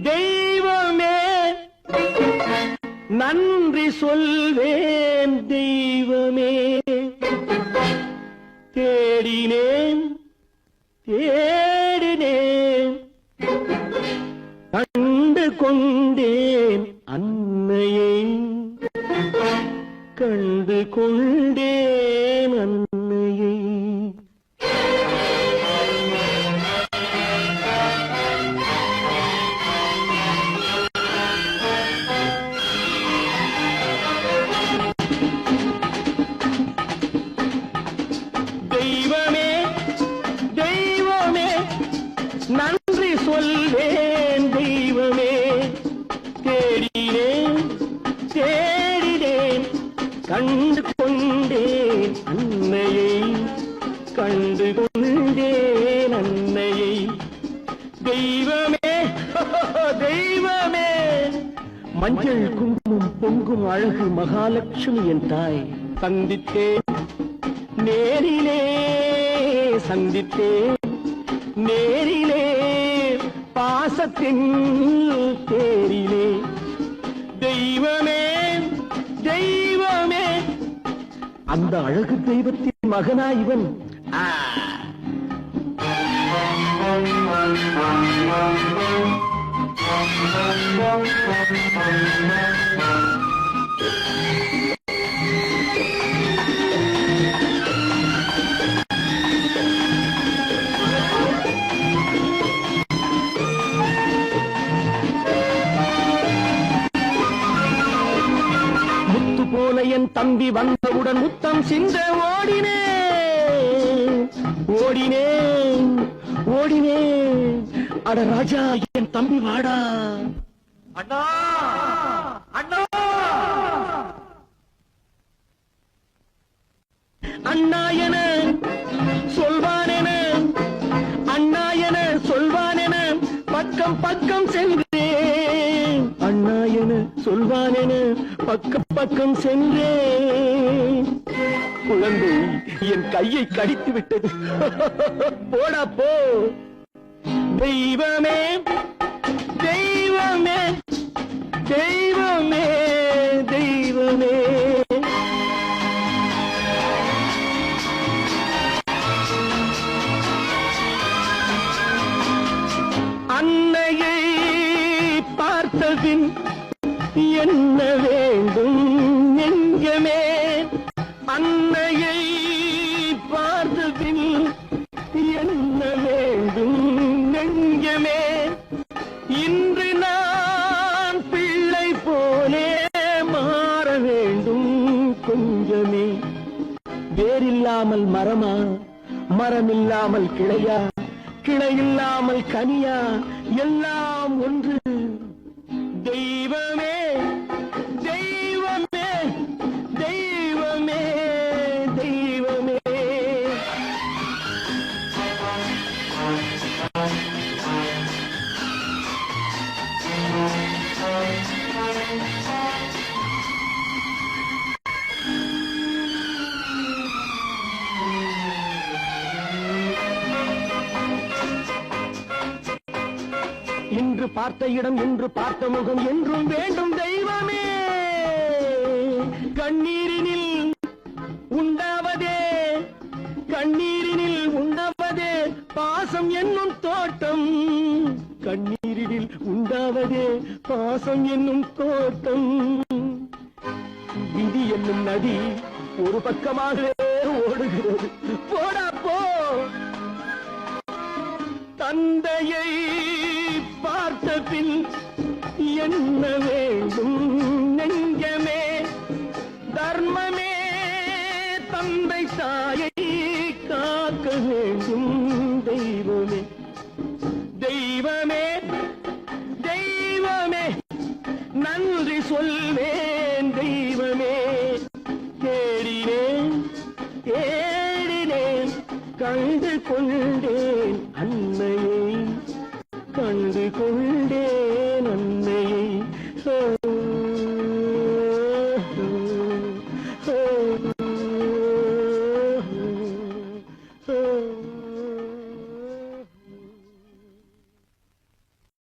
தெய்வமே நன்றி சொல்வேன் தெய்வமே தேடினேன் தேடினேன் கண்டு கொண்டேன் அன்னையை கண்டு கொண்டேன் அன்னையை தெய்வமே தெய்வமே நன்றி சொல்வேன் தெய்வமே தேடினேன் தேடினேன் கண்டு கொண்டேன் அன்னையை கண்டு கொண்டேன் அன்னையை தெய்வமே தெய்வமே மஞ்சள் குங்குமம் பொங்கும் அழகு மகாலட்சுமி என் தாய் சந்தித்தேன் நேரிலே சந்தித்தேன் நேரிலே பாசத்தின் தேரிலே தெய்வமே தெய்வமே அந்த அழகு தெய்வத்தின் மகனா இவன் போல என் தம்பி வந்தவுடன் முத்தம் சிந்த ஓடினேன் ஓடினேன் ஓடினேன் அட ராஜா என் தம்பி வாடா அண்ணா அண்ணா அண்ணா என சொல்வானென அண்ணா என சொல்வானென பக்கம் பக்கம் சென்றேன் அண்ணா என சொல்வானென பக்கம் பக்கம் சென்றேன் குழந்தை என் கையை கடித்து விட்டது போடா போ தெய்வமே தெய்வமே தெய்வமே தெய்வமே அன்னையை பார்த்தபின் என்ன வேண்டும் நெஞ்சமே அன்னையை பார்த்தபின் என்ன வேண்டும் நெஞ்சமே இன்று நான் பிள்ளை போலே மாற வேண்டும் கொஞ்சமே வேரில்லாமல் மரமா மரமில்லாமல் கிளையா கிளையில்லாமல் கனியா எல்லாம் ஒன்று தெய்வமே தெய்வமே தெய்வமே தெய்வமே இன்று பார்த்த இடம் இன்று பார்த்த முகம் என்றும் வேண்டும் தெய்வமே கண்ணீரினில் உண்டாவதே கண்ணீரினில் உண்டாவதே பாசம் என்னும் தோட்டம் கண்ணீரினில் உண்டாவதே பாசம் என்னும் தோட்டம் விதி என்னும் நதி ஒரு பக்கமாக ஓடுகிறது போடா போ தந்தையை பார்த்த பின் என்ன வேண்டும் நெஞ்சமே தர்மமே தந்தை தாயை காக்க வேண்டும் தெய்வமே தெய்வமே தெய்வமே நன்றி சொல்வேன் தெய்வமே தேடினேன் தேடினேன் கண்டு கொண்டேன் அன்னையை கண்டு கொண்டேன்